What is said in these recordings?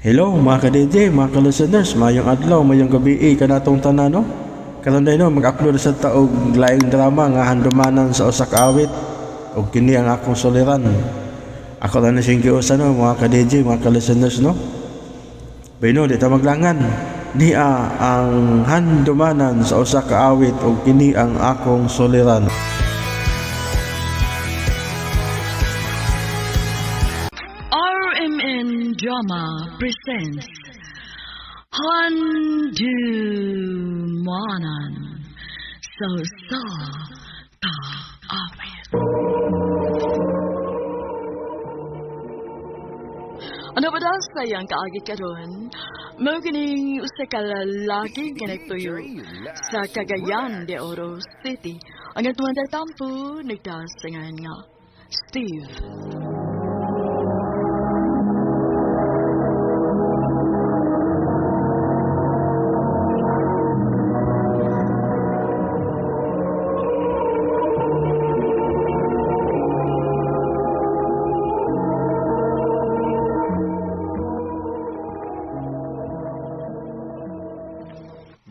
Hello mga ka-DJ, mga ka-listeners, mayong adlaw, mayong gabi kanatong tanan no. Karon no mag-upload sa taog laing drama nga handumanan sa usa ka awit ug kini ang akong soliran. Ako ra na sing giusan no mga ka-DJ, mga ka-listeners no. Bayno di ta maglangan. Dia ang handumanan sa usa ka awit ug kini ang akong soliran. RMN Drama presents Handumanan sa Awit. Ano ba daw sayang kaagi karon? Mao kining usa ka lalaki nga nagtuyo sa Cagayan de Oro City. Ang atuan tampo nagdasangan nga Steve.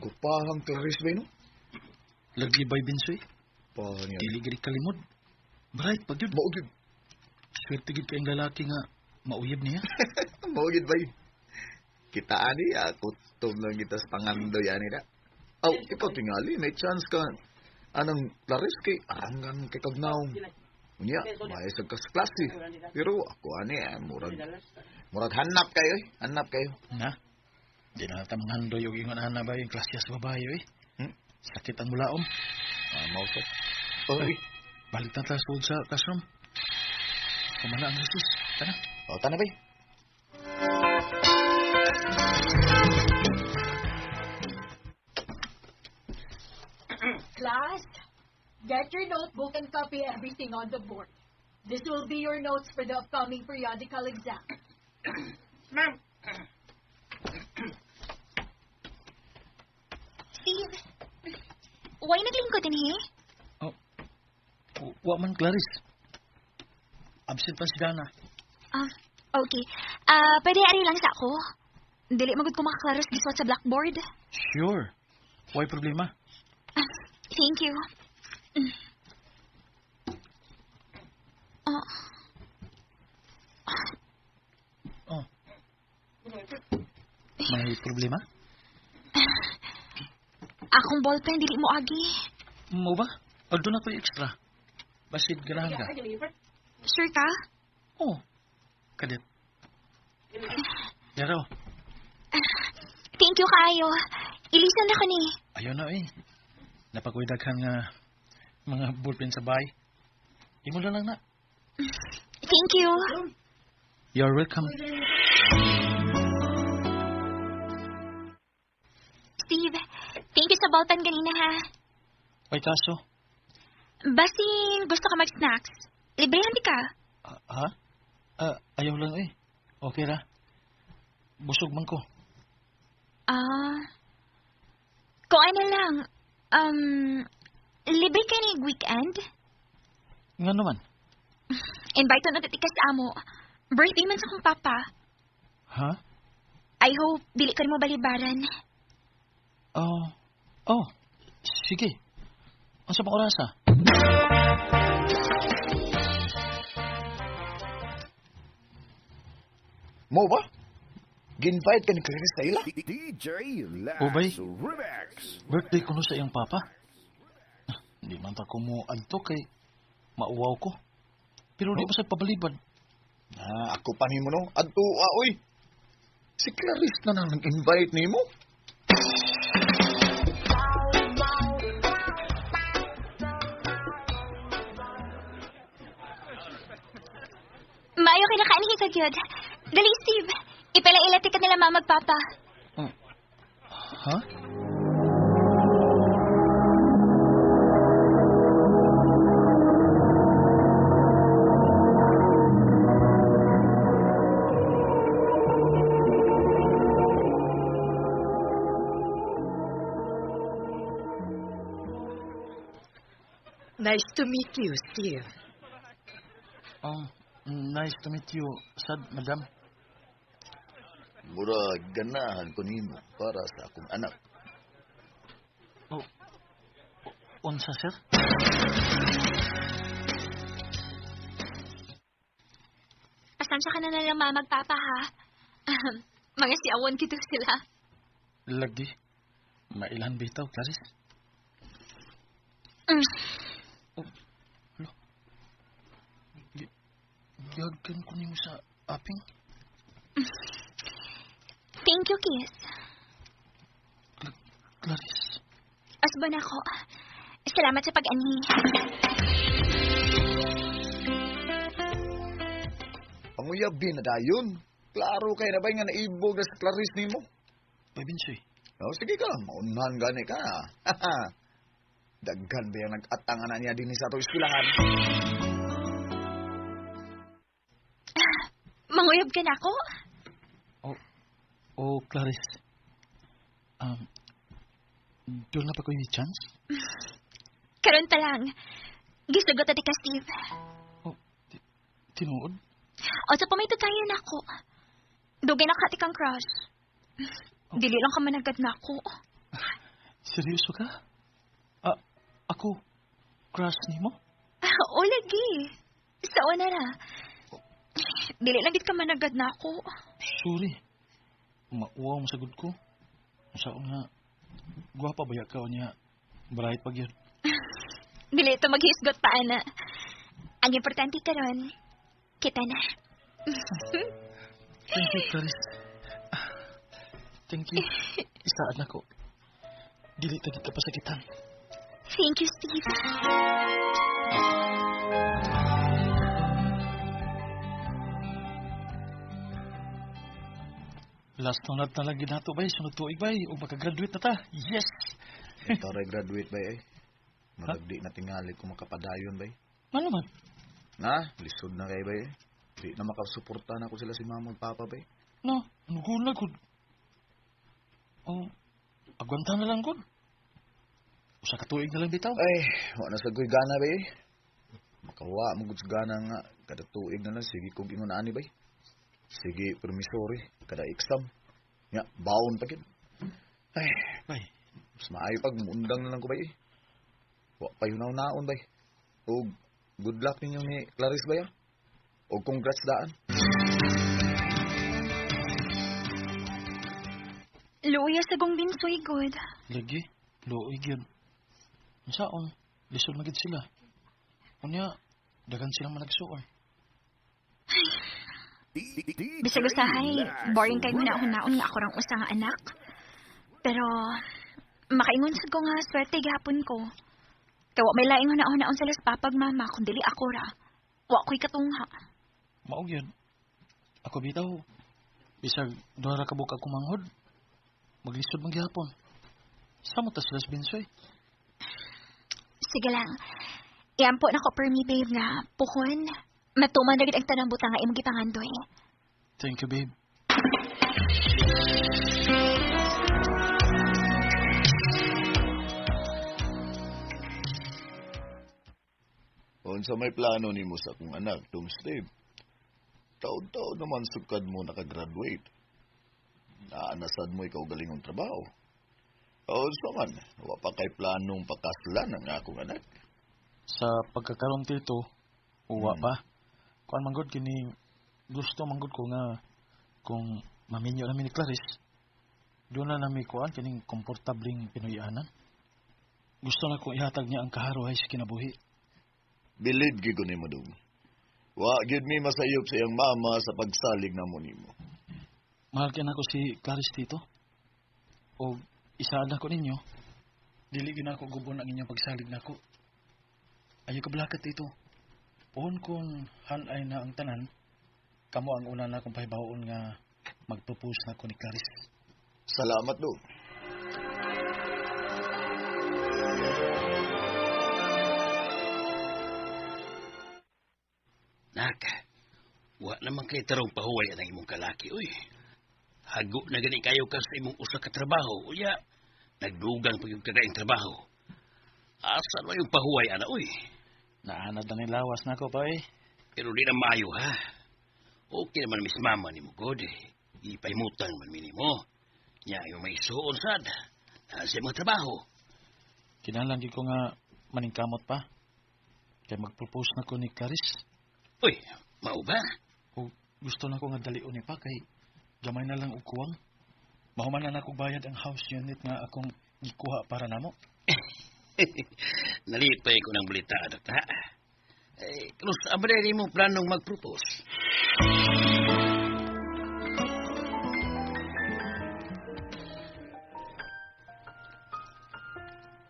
Gupahang terrorist ba no? Lagi bay Binsoy. Pahan yan. Dili gid kalimod. Bright pag yun. Maugid. Swerte gid kayong lalaki nga mauyab niya. Maugid ba yun? Kita ani, ako tum lang kita sa pangando yan na. Aw, ikaw tingali, may chance ka. Anong laris kay arangan kay kagnaong. Unya, maesag ka sa klase. Pero ako ani, murag hanap kayo eh. Hanap kayo. Na? Di na natin manghandoy yung ingon na ba yung klasya sa babae eh. Sakit ang mulaom. Mausap. Oy. Balik na tayo sa classroom. Kumala ang Jesus. Tana. O, tana ba? Class, get your notebook and copy everything on the board. This will be your notes for the upcoming periodical exam. Ma'am. Steve, why naglingkod din eh? Wa man Clarice. Absent pa si Dana. Okay. Pwede ari lang sa ako. Dili magud ko makaklaros giswat sa blackboard. Sure. Why problema? Thank you. May problema? Akong ballpen dili mo agi. Mo ba? Aldo na ko yung extra. Basid ganahan ka. Sure ka? Oh. Kadit. Yaro. Thank you kaayo. Ilisan na ko ni. Ayaw na eh. Napagwidaghan nga mga ballpen sa bahay. Imo na lang na. Thank you. You're welcome. Steve, thank you sa ballpen ganina ha. Ay kaso? Basin gusto ka mag-snacks. Librehan di ka. Ha? Ayaw lang eh. Okay ra. Busog man ko. Kung ano lang, libre ka ni weekend? Nga naman. Invite na titikas sa amo. Birthday man sa kong papa. Ha? I hope dili ka mo balibaran. Oh. Sige. Ang sa pang orasa? Mo ba? Ginvite ka ni Clarice sa ila? DJ Ubay. Lasso Remix. Birthday ko no sa iyang papa. Hindi man ta ko mo adto kay mauwaw ko. Pero di pa sa pabalibad. Ako pa ni mo no? Adto, oy. Si Clarice na nang nag-invite ni mo. Maayo kinakaanihin sa gyud. Dali, Steve. Ipala-ila tikat nila mamagpapa. Ha? Nice to meet you, Steve. Nice to meet you, sad, madam. Mura ganahan ko nimo para sa akong anak. Oh, unsa, sir? Pasensya ka na lang magpapa, ha? Mga siawon kito sila. Lagi. Mailan bitaw, Clarice? Mm. Oh, lo. Yagan ko nimo sa aping. Thank you, Kiss. Clarice. Asban ako. Salamat sa pag-anhi. Panguyabi na dayon. Klaro kay na ba nga naibog na sa Clarice nimo? Bay Binsoy. Oh, sige ka, maunahan gani ka. Daghan ba yung nag-atang na niya din sa ato eskwelahan? Manguyab ka na ako? Oh, Clarice. Doon na pa ko yung chance? Karon pa lang. Gisugot ati ka, Steve. Oh, tinuod? O sa pamaytod tayo na ako. Dugay na kati kang crush. Dili lang ka managad na ako. Seryoso ka? Ako, crush ni mo? O lagi. Sao na ra. Dili lang gid ka managad na ako. Sorry. Mauwaw mo sagod ko. Saan nga, guwapa ba ka niya? Bright pag yun. Dili ito maghisgot pa, ana. Ang importante karon, kita na. Thank you, Clarice. Thank you. Isaan ako. Dili tagit ka pasakitan. Thank you, Steve. Last na lagi nato bay, sunod tuig bay, o makagraduate na ta. Yes! Taray graduate ba eh? Maragdi na tingali kung makapadayon ba eh? Ano man? Na, lisod na kayo ba eh? Di na makasuporta na ko sila si mama at papa ba eh? No, ano ko na good. Oh, agwanta na lang good. Usa ka tuig na lang bitaw. Ay, wala na sa goy gana ba eh? Makawa mo sa gana nga, kada tuig na lang, sige kong ingon ani ba eh? Sige, permissory, kada exam. Nga, baon pa kin. Ay, Bay, mas maayo pag mundang na lang ko ba eh? Wa pa yun naon ba eh? O, good luck ninyo ni Clarice ba ya? O congrats daan. Luya sa gong binsoy, good. lagi, luig yun. Saan, lisod magid sila. Kunya, dagan silang managsuon. Bisag usahay, boring kay huna-hunaon nga ako rang usa nga anak. Pero, makaingon sad ko nga swerte gihapon ko. Kaya wa may laing huna-hunaon sila sa papag mama, kung dili ako ra. Wa ko'y katungha. Maog yun. Ako bitaw, bisag duha ra ka buka kumanghod. Maglisod man gihapon. Samo ta sila sa Binsoy. Sige lang. Iampo na ko permi, babe, nga puhon. Matuman na gid ang tanang butang nga imong gipangandoy. Thank you, babe. Unsa may plano nimo sa akong anak, Tom Steve? Taon-taon naman sukad mo nakagraduate. Naanasad mo ikaw galingong trabaho. Unsa man, wa pa kay planong pakaslan ang akong anak. Sa pagkakaroon dito, uwa pa. Kuan manggod kini gusto manggod ko nga kung maminyo namin ni Clarice. Doon na namin kuan kining komportabling Pinoyanan. Gusto na kong ihatag niya ang kaharuhay sa kinabuhi. Bilid gyud ko nimo dong. Wa gyud mi masayop sa iyang mama sa pagsalig namo nimo. Mahal kaya ako si Clarice dito. O isaan ako ninyo. Dili gina ako gubon ang inyong pagsalig nako. Ayaw kablakat dito. Pohon kung hanay na ang tanan, kamo ang una na akong pahibaon nga mag-propose na ko ni Clarice. Salamat dong. Nak, wa naman kay tarong pahuway ang imong kalaki, uy. Hago na gani kayo ka sa imong usa ka trabaho, uya. Nagdugang pag yung kagaing trabaho. Asa na yung pahuway, ana, uy. Naanad na nilawas na ko pa eh. Pero di na maayo, ha? Okay naman, Miss Mama ni mo, God, eh. ipaimutan man minimo. Nya yung may suon sad. Sa mga trabaho. Kinahanglan gid ko nga maningkamot pa. Kay mag-propose na ko ni Clarice. Uy, mao ba? O gusto na ko nga dalion ni pa kay gamay na lang og kuwang. Mahuman na akong bayad ang house unit nga akong gikuha para namo. Nalipay ko ng balita, Dokta. Klus, abay mo planong mag-propose.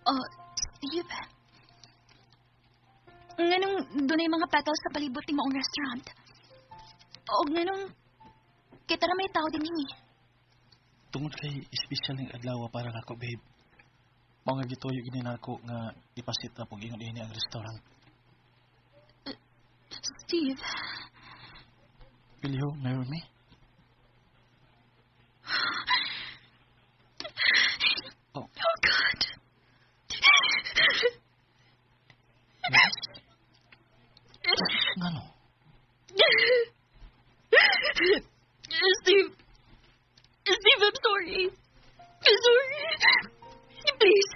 Oh, Steve. Nganong dunay mga petals sa palibot ni maong restaurant. O nganong kita na may tao din ni. Tungod kay espesyal ning adlaw para nako, babe. Mao nga gituyo gini nako nga ipasit na pug ingon ini ang restaurant. Steve. Will you marry me? Oh God. Yes. Ngano? Steve. Steve, I'm sorry. I'm sorry. Please.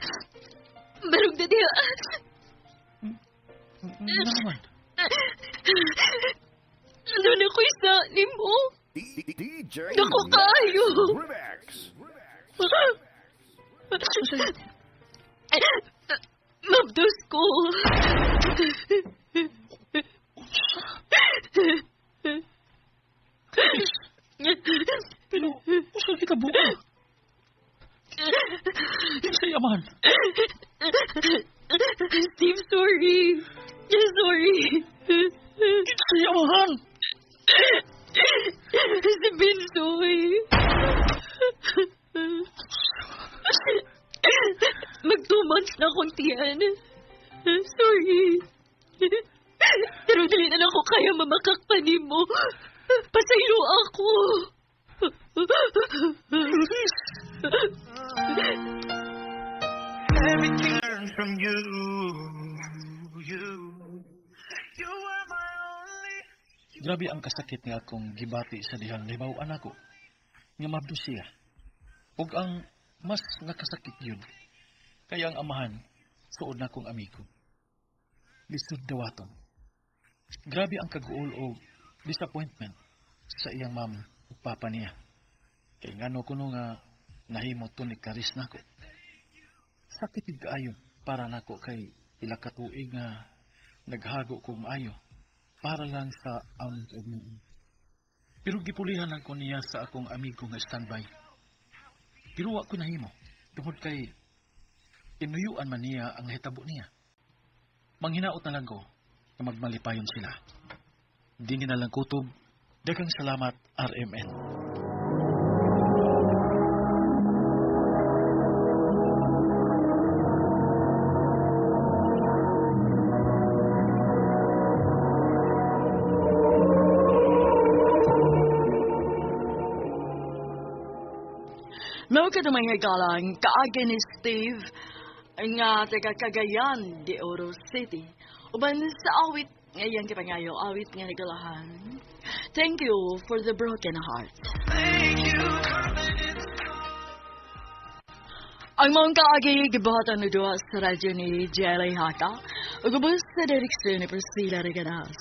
Barog na diya. Ano naman? Ano na ko isa ni mo? DJ Naku kayo. Remax. Mabdos ko. Pero, usa kita buka. Sayaman. Steve, sorry. Sorry. Sayaman. Si Binsoy. Mag 2 months na akong tiyan. Sorry. Pero dali na lang ko kaya mamakakpan mo. Pasaylo ako. Everything I learned from you. You were my only. Grabe ang kasakit nga akong gibati sa dihang libaw-an ako. Nga mabdo siya. Ug ang mas nakasakit yun, kaya ang amahan, suod na kong amigo. Lisod dawaton. Grabe ang kaguol o disappointment sa iyang mama ug papa niya. Kay ngano kuno nga nahimo to ni Clarice nako. Sakit gid kaayo para nako kay ila ka tuig nga naghago ko maayo para lang sa among kaugnayan. Pero gipulihan lang ko niya sa akong amigo nga standby. Pero wa ko nahimo tungod kay inuyuan man niya ang hitabo niya. Manghinaot na lang ko na magmalipayon sila. Di na lang kutob. Daghang salamat, RMN. Mao ka mga galang kaagi ni Steve nga taga Cagayan de Oro City. Uban sa awit ngayon kipangayo awit nga nagalahan. Thank you for the broken heart. Ang mga kaagi gibuhatan ni duwa sa radyo ni Jelly Haka ug ubos sa direksyon ni Priscilla Reganas.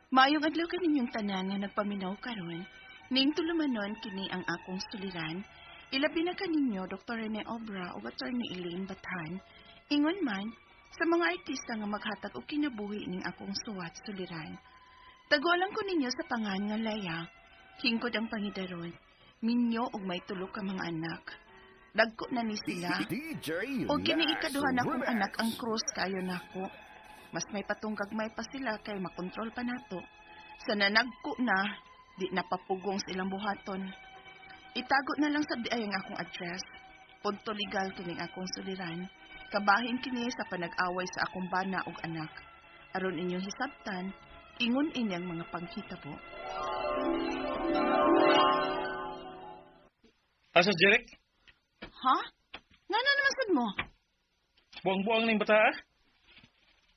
Maayong adlaw kaninyong tanan nga nagpaminaw karon, ning tulumanon kini ang akong suliran, ilabi na kaninyo Dr. Rene Obra o Attorney Elaine Bathan, ingon man sa mga artista nga maghatag og kinabuhi ning akong suwat suliran. Tagualang ko ninyo sa pangan nga Laya, hingkod ang pangidaron, minyo og may tulo ka mga anak. Dagko na ni sila, o kini ikaduha na kong anak ang Cruz kayo nako. Mas may patunggagmay pa sila kay makontrol pa nato. Sa nanagko na, di napapugong silang buhaton. Itago na lang sa diay ang akong address. Punto legal kining akong suliran. Kabahin kini sa panag-away sa akong bana ug anak. Aron inyong hisabtan, ingon inyang mga panghitabo. Asa Jeric? Ha? Nga na naman sad mo? Buang-buang ning bata, ah.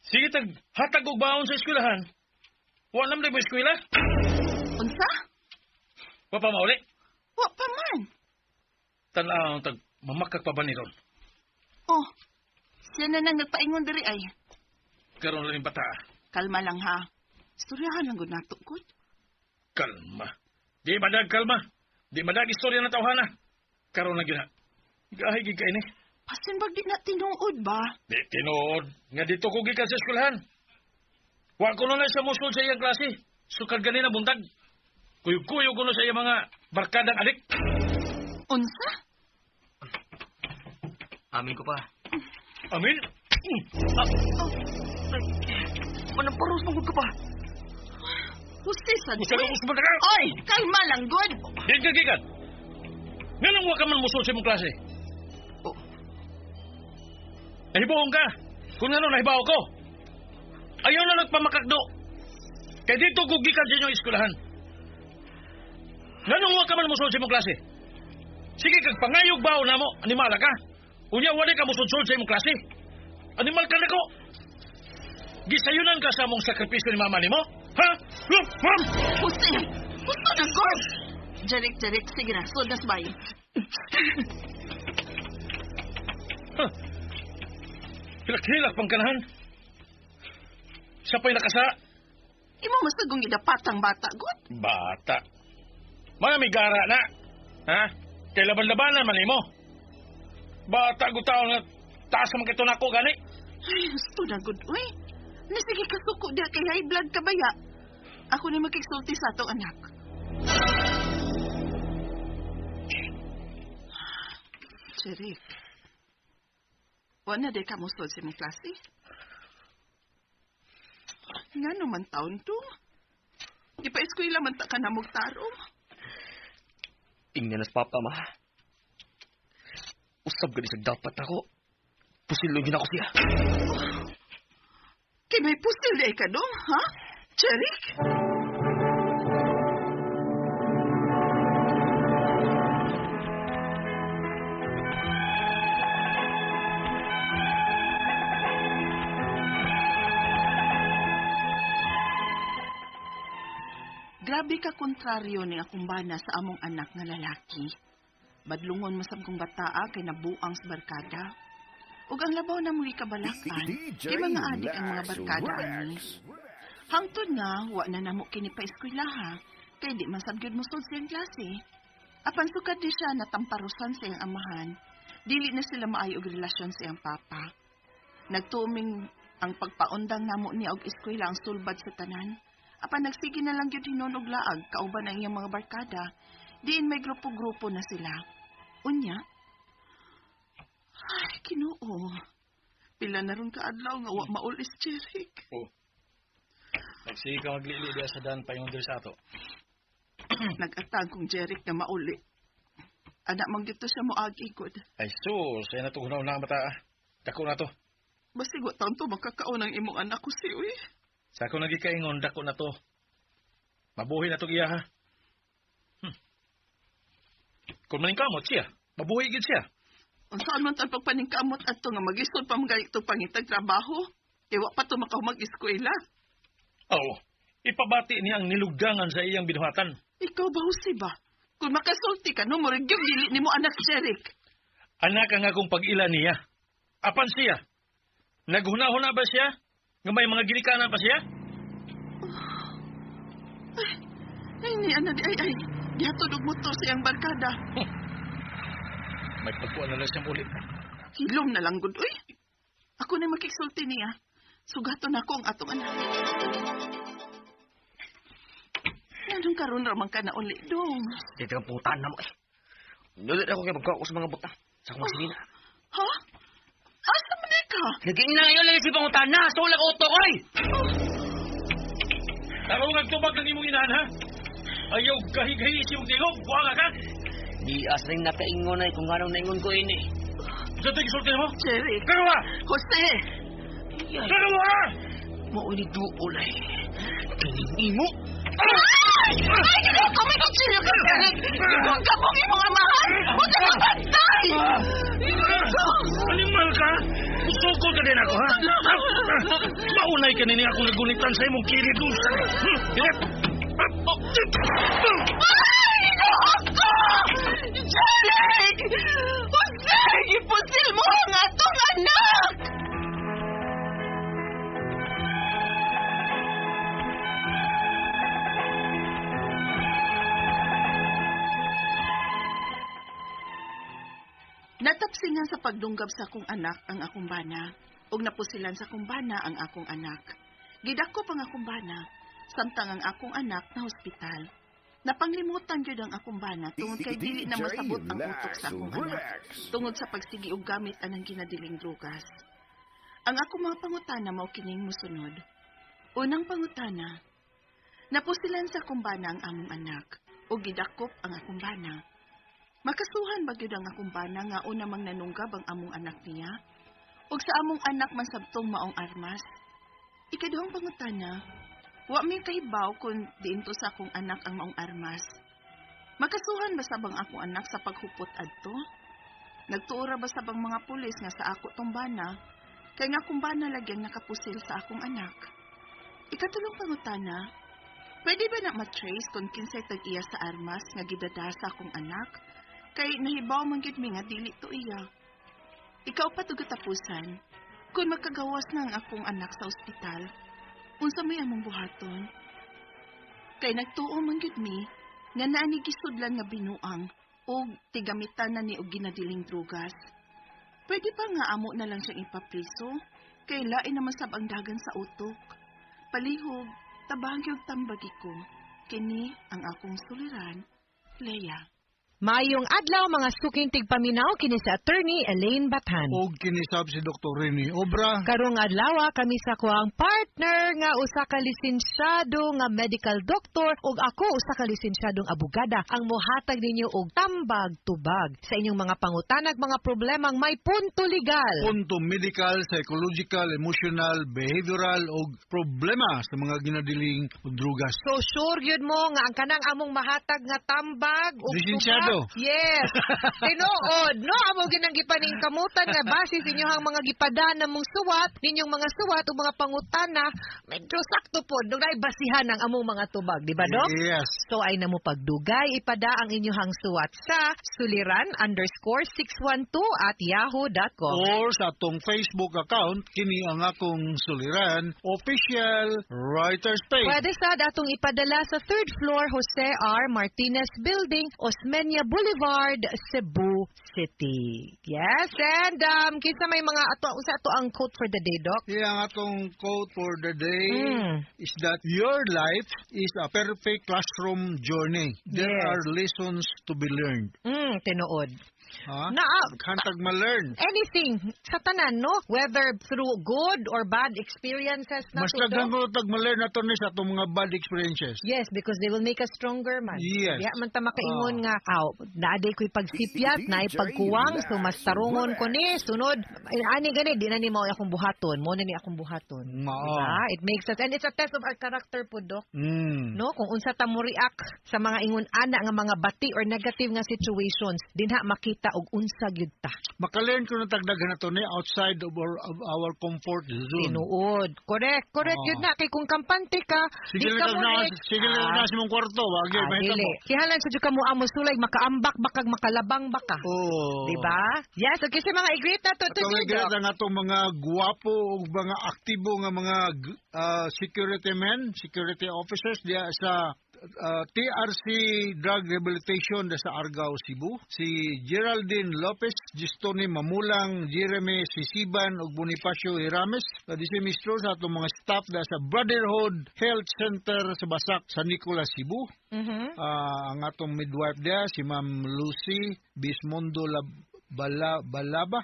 Sige, hatag og baon sa eskwelahan. Wa nam mo eskwela? Unsa? Wa pa mauli. Wa pa man. Tanaw, mamakak pa ba ni ron? Oh, siya na nang nagpaingon diri ay. Karon lang yung bata, ah. Kalma lang ha. Istoryahan lang gud nato gud. Kalma. Di madag kalma. Di madag istorya na tawhana. Karon lang yun, ha. Gahay gig kay ni. Pasin bag di na tinuod ba? Di tinuod. Nga dito ko gikan sa eskwelahan. Wa ko na siya musol sa iyang klase. Sukad ganina buntag. Kuyog-kuyog ko na sa iyang mga barkadang adik. Unsa? Amin ko pa. Amin? Manang paros mong ka pa. Husti sad. Gusto ko gusto ka? Oy, kalma lang gud. Di ka gikan. Nga nang wa ka man musol sa iyong klase. Oh. Nahibaong ka. Kung ano nahibaw ko. Ayaw na nagpamakakdo. Kaya dito gugikan sa inyong eskwelahan. Nga nang wa ka man musol sa iyong klase. Sige kag pangayog baon na mo. Animala ka. Unya wala ka musol sa iyong klase. Animal ka na ko. Gisayunan ka sa mong sakripisyo ni mama ni mo? Ha? Husti. Gusto na gud. Jeric, sige na. Sod na sabay. Hilak-hilak pang kanahan. Siya pa'y nakasa. Imo masagong idapatang bata gud. Bata. May gara na. Ha? Kay laban-labanan man mo. Bata gutaw nga taas naman kito na ako gani. Ay, gusto na gud. Uy, nasige kasuko dia kay high blood ka baya. Ako na magkiksulti sa atong anak. Jeric. Wala na ka musod sa mong klase? Nga naman taon to. Ipa-eskwela man ta ka na magtarong. Ingnan nas papa, ma. Usab gani sa dapat ako. Pusilon yun ako siya. Kay may pusil di ka dong, ha? Jeric? Grabe ka kontraryo ni akong bana sa among anak nga lalaki. Badlungon masab kong bataa kay nabuang sa barkada. Ug ang labaw na mga kabalakan, kay mga adik ang mga barkada ani. Hangtod nga, wa na namo kini pa eskwelaha, kay di man sabgyud musod siyang klase. Apan sukad di siya natamparusan sa iyang amahan, dili na sila maayo og relasyon sa iyang papa. Nagtuming ang pagpaundang namo niya og eskwela ang sulbad sa tanan. Apan nagsige na lang gyud hinon og laag kauban ang iyang mga barkada, diin may grupo-grupo na sila. Unya, ay, Ginoo. Pila na ron ka adlaw nga wa maulis Jeric. Oh. Nagsige ka maglili diya sa dan paingon diri sa ato. Nag-atag kong Jeric na mauli. Anak man gito siya mo agi-igod. Ay sus, ay natugunaw na ang bata. Dako na to. Basig wa taon to makakaon ang imong anak ko si uy. Sa ako nagikaingon, dako na to. Mabuhi na to iya, ha? Kung maning kamot siya, mabuhi gid siya. Unsaan man tan pagpaningkamot adto nga magisod pa mga ito pangitag trabaho? Iwa pa to makaw mag-eskwela. Oo, ipabati niya ang nilugdangan sa iyang binuhatan. Ikaw ba husi ba? Kung makasulti ka, no, morigyong dili ni mo anak Jeric. Anak ang akong pag-ila niya. Apan siya? Naghuna-huna ba siya? Nga may mga ginikanan pa siya? Ay, ni ana di ay. Gihatod og motor sa iyang barkada. May pagkuhan na lang siyang ulit. Hilom na lang gud uy. Ako na makiksulti niya. Sugaton ako ang atong anak. Anong karon ra man ka na uli dong? Dito kang puntaan na mo eh. Nulit ako kay magkaw sa mga buta. Sa akong masinina. Ha? Asa man ka? Naging na ngayon lang si pangutan na. Sulak uto ko eh. Taro nga tubag ng imong inahan, ha? Ayaw kahig-higi si mong tingog. Buwanga ka? Di asring nakaingon ay kung anong naingon ko ini. Ito yung isulti mo? Jeric. Kagawa! Jose! Kagawa! Mauni duolay. Kining mo. Ay! Ay! Kumikot sila ka, Jeric! Huwag ka mong imong amahan! Huwag ka Sukol ka din ako, ha? Maunay ka nini akong nagunitan sa imong kilid doon sa... Hirit! Janek! Huwag ipusil mo ang atong anak! Natapsingan sa pagdunggab sa akong anak ang akong bana, ug napusilan sa akong bana ang akong anak. Gidakop ang akong bana, samtang ang akong anak na hospital. Napanglimutan gyud ang akong bana tungod kay dili na masabot ang utok sa akong anak, tungod sa pagsigi og gamit anang ginadiling drugas. Ang akong mga pangutana mao kining mosunod. Unang pangutana, napusilan sa akong bana ang among anak, ug gidakop ang akong bana. Makasuhan ba gyud ang akong bana nga una mang nanunggab ang among anak niya? Ug sa among anak man sabtong maong armas? Ikaduhang pangutana, wa may kahibaw kung diinto sa akong anak ang maong armas. Makasuhan ba sabang akong anak sa paghupot adto? Nagtuora ba sabang mga pulis nga sa ako tong bana? Kay nga akong bana lagyang nakapusil sa akong anak. Ikatulong pangutana, pwede ba na matrace kung kinsay tag-iya sa armas nga gidada sa akong anak? Kay nahibaw man gyud mi nga dili to iya. Ikaw pa to katapusan. Kung magkagawas na ang akong anak sa ospital, unsa may among buhaton? Kay nagtuo man gyud mi nga naa ni gisudlan nga binuang o tigamitan na ni og ginadiling drugas. Pwede pa nga amo na lang siyang ipapriso, kay lain naman sab ang dagan sa utok. Palihog, tabang gyud tambagi ko. Kini ang akong suliran, Leia. Mayong adlaw mga suking tigpaminaw kini sa attorney Elaine Bathan. Og kinisab si Dr. Rene Obra. Karong adlaw kami sa kuang partner nga usa ka lisensyado nga medical doctor ug ako usa ka lisensyadong abogada ang mohatag ninyo og tambag tubag sa inyong mga pangutanag mga problemang may punto legal. Punto medical, psychological, emotional, behavioral og problema sa mga ginadiling og drugas. So sure yun mo nga ang kanang among mahatag nga tambag ug lisensyado. Yes. Tinuod, no? Amo ginang gipaning kamutan nga base sa inyong mga gipadana mong suwat, ninyong mga suwat o mga pangutana, medyo sakto po, dugay basihan ang among mga tubag, di ba, Dok? Yes. So ay namo pagdugay, ipada ang inyong suwat sa suliran_612@yahoo.com Or sa atong Facebook account, kini ang akong suliran, official writer's page. Pwede sa atong ipadala sa 3rd floor Jose R. Martinez Building, Osmeña Boulevard, Cebu City. Yes, and kinsa may mga ato ang quote for the day, Doc? Yeah, ang atong quote for the day is that your life is a perfect classroom journey. There are lessons to be learned. Tinuod. Ha? Na Hantag ma-learn. anything sa tanan, no? Whether through good or bad experiences na Mas to, Doc. daghan ko tag ma-learn nato ni sa atong mga bad experiences. Yes, because they will make us stronger, man. Yes. Diya man ta makaingon nga, naaday ko'y pagsipyat, naay pagkuwang, so mas tarungon ko ni, sunod, ani gani, di na ni mao akong buhaton, mo na ni akong buhaton. Diba? It makes us, and it's a test of our character po, Doc. No? Kung unsa ta mo react sa mga ingon ana nga mga bati or negative nga situations, dinha makita og unsa gyud ta. Maka-learn ko na tagdagan nato ni outside of our comfort zone. Tinuod. Correct yun na. Kay kung kampante ka, Sige lang na sa mong kwarto, wag yun, mahita mo. Sihalan sa dyan ka mo amo sulay, makaambak bakag makalabang baka. Diba? Yes, okay sa mga i-greet na to. Greet na itong mga guwapo o mga aktibo nga mga security men, security officers diya sa TRC Drug Rehabilitation sa Argao, Cebu. Si Geraldine Lopez, Gistoni Mamulang, Jeremy Sisiban ug Bonifacio Hirames. Di si Mistro sa itong mga staff sa Brotherhood Health Center sa Basak, San Nicolas, Cebu. Ang atong midwife diya, si Ma'am Lucy Bismondo Balubo,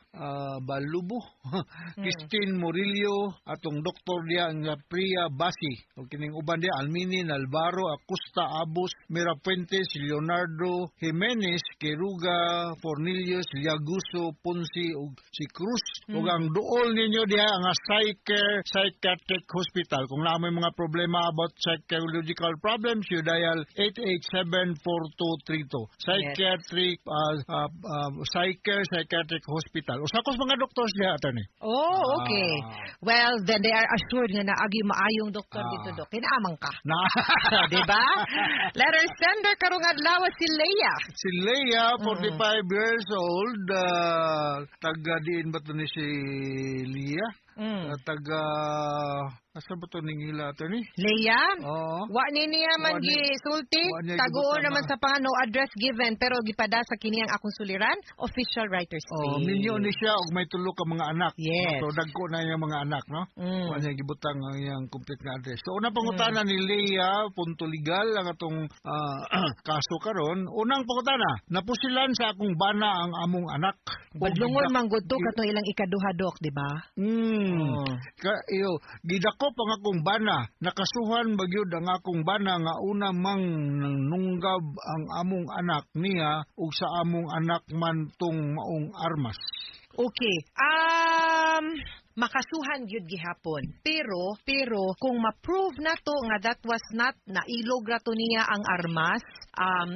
Christine Murillo, atong doktor diya ang Priya Basi, o kining uban diya Almini Alvaro, Acosta Abos, Mira Fuentes, Leonardo Jimenez, Keruga, Fornilius, Liaguso, Ponce, ug si Cruz. Ug ang duol ninyo diya ang Psychiatric Hospital. Kung na may mga problema about psychological problems, you dial 887-4232. Psychiatric, Psychiatric Care Psychiatric Hospital. Usakos mga doktor siya, attorney. Oh, okay. Well, then they are assured nga naagi maayong doktor dito, Dok. Kinaamang ka. Na. Diba? Letter sender karong adlaw si Leia. Si Leia, 45 years old, taga diin ba to ni si Leia? Taga, asa ba to ning ila, attorney? Leia? Oo. Wa ni niya man gisulti. Taguon naman sa panga no address given pero gipada sa kini ang akong suliran, official writer's Oh, seal. minyo ni siya og may tulo ka mga anak. Yes. So dagko na yung mga anak, no? Wa niya gibutang ang iyang complete nga address. So unang pangutana ni Leia, punto legal ang atong kaso karon. Unang pangutana, napusilan sa akong bana ang among anak. Badlungon man gud to katong ilang ikaduha, Dok, di ba? Gidakop ang akong bana, nakasuhan bagyod ang akong bana nga una mang nunggab ang among anak niya ug sa among anak man tong maong armas. Okay. Makasuhan gyud gihapon. Pero kung ma-prove na to nga that was not nailog ra to niya ang armas,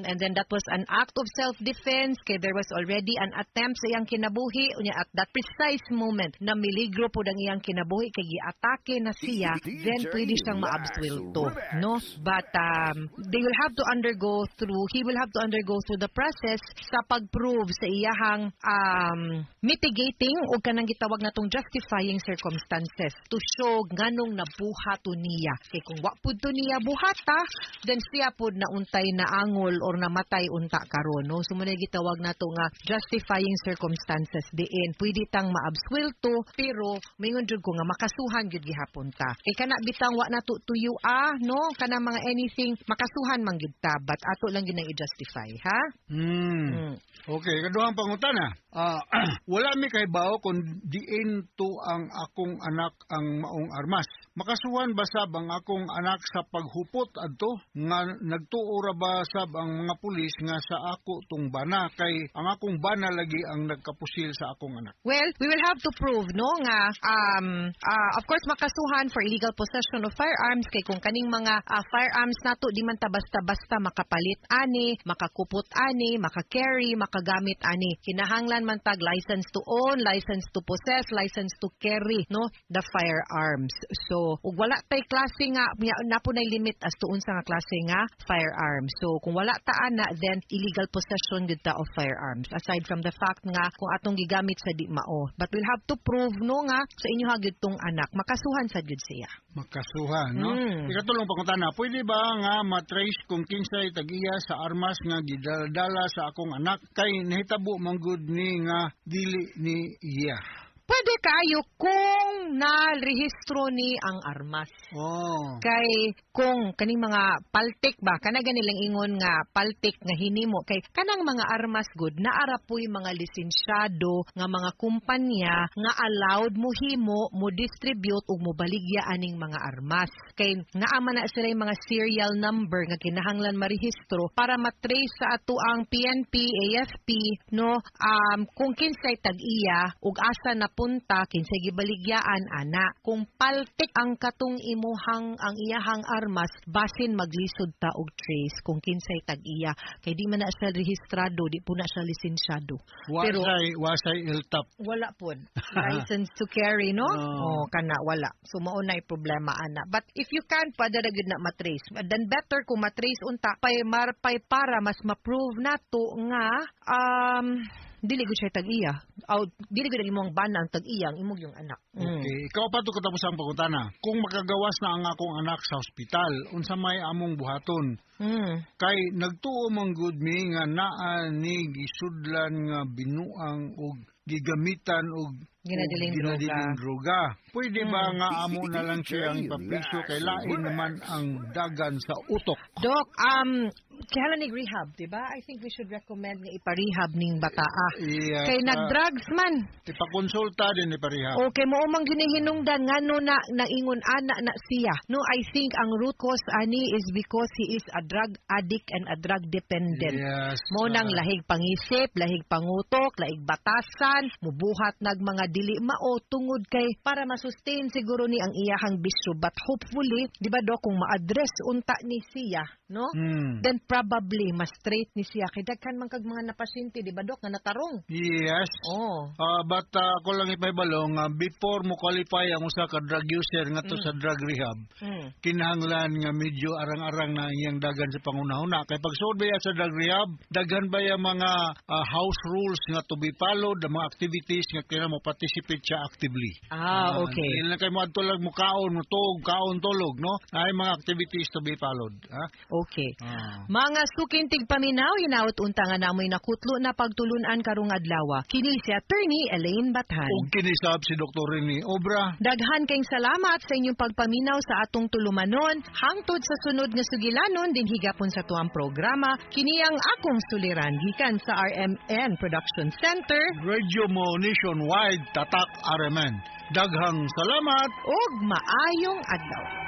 and then that was an act of self-defense kay there was already an attempt sa iyang kinabuhi unya at that precise moment na miligro pod ang iyang kinabuhi kay giatake na siya, then pwede siyang maabsuelto, no? But he will have to undergo through the process sa pag-prove sa iyahang mitigating o kanang gitawag natong justifying circumstances to show nganong nabuhat to niya. Kay kung wa pud to niya buhata, then siya pud nauntay na angol or namatay unta karon, no? So muna gitawag nato nga justifying circumstances diin pwede tang maabsuelto pero mingon jud ko nga makasuhan jud gihapon ta. Kay kana bitang wa nato tuyo no? Kana mga anything makasuhan man gyud ta but ato lang gyud i-justify, ha? Okay, kaduhang pangutana. Wala mi kay bao kung diin to ang akong anak ang maong armas. Makasuhan ba sab ang akong anak sa paghupot adto nga nagtuo ba sab ang mga pulis nga sa ako tong bana kay ang akong bana lagi ang nagkapusil sa akong anak. Well, we will have to prove no nga of course makasuhan for illegal possession of firearms kay kung kaning mga firearms nato di man ta basta-basta makapalit ani, makakupot ani, makakarry, makagamit ani. Kinahanglan man tag license to own, license to possess, license to carry, no, the firearms. So, ug wala tay klase nga napunay limit as to unsa nga klase nga firearms. So, kung wala ta ana, then illegal possession gid ta of firearms. Aside from the fact nga kung atong gigamit sa di mao. But we'll have to prove no nga sa inyo hagid tong anak makasuhan sad gid siya. Makasuhan, no? Ikatulong pangutana, pwede ba nga matrace kung kinsay tag-iya sa armas nga gidala sa akong anak kay nahitabo manggod ni nga dili ni iya? Pwede kayo kung na-rehistro ni ang armas. Kay kung kaning mga paltik ba, kana ganilang ingon nga paltik nga hinimo, kay kanang mga armas good, naarapoy mga lisensyado nga mga kumpanya nga allowed mo himo, mo distribute ug mo baligya aning mga armas. Kay naama na sila yung mga serial number nga kinahanglan marehistro para matrace sa ato ang PNP, AFP, no, kung kinsay tag-iya ug asa na punta kinsay gibaligyaan ana. Kung paltik ang katong imuhang ang iyahang armas basin maglisod ta og trace kung kinsay tag-iya kay di man na siya rehistrado, di po na siya lisensyado. Pero wasay iltap. Wala pod license to carry, no? Kana wala. So mao nay problema ana. But if you can padara gid na matrace, then better kung matrace unta pay para mas ma-prove nato nga dili gud siya tag-iya. Dili gud imong bana ang tag-iya ang imong yung anak. Okay, ikaw pa to katapos ang pangutana. Kung makagawas na ang akong anak sa ospital, unsa may among buhaton? Kay nagtuo man gud mi nga naa ni gisudlan nga binuang og gigamitan og ginadiling droga. Pwede ba nga amo na lang siya ang ipapriso kay lain naman ang dagan sa utok? Doc, kaya nig rehab, diba? I think we should recommend nga iparehab ning bataa. Kay nag-drugs man. Ipakonsulta din iparehab. Okay, mo umang ginihinungdan ngano na naingon ana na siya. No, I think ang root cause ani is because he is a drug addict and a drug dependent. Yes. Mo nang lahig pangisip, lahig pangutok, lahig batasan, mubuhat nag mga dili mao tungod kay para ma-sustain siguro ni ang iyahang bisyo. But hopefully, di ba do kung ma-address unta ni siya, no? Then probably mas straight ni siya kay daghan man kag mga napasyente, di ba dok, nga natarong. Yes. Oh. But ako lang ipaibalong, before mo qualify ang usa ka drug user nga to sa drug rehab, kinahanglan nga medyo arang-arang na iyang dagan sa pangunahuna. Kay pag sud ba sa drug rehab, daghan ba yung mga house rules nga to be followed, ang mga activities nga kailangan mo participate siya actively. Okay. Dili na kay mo adto lang mo kaon, mo tug, kaon tulog, no? Ay mga activities to be followed. Okay. Mga sukintig paminaw, hinaut unta nga namoy nakutlo na pagtulunan karong adlaw. Kini si Attorney Elaine Bathan. O kinisab si Dr. Rene Obra. Daghan kayong salamat sa inyong pagpaminaw sa atong tulumanon. Hangtod sa sunod nga sugilanon, din higapon sa tuang programa, kini ang akong suliran gikan sa RMN Production Center. Radio mo nationwide, tatak RMN. Daghang salamat ug maayong adlaw.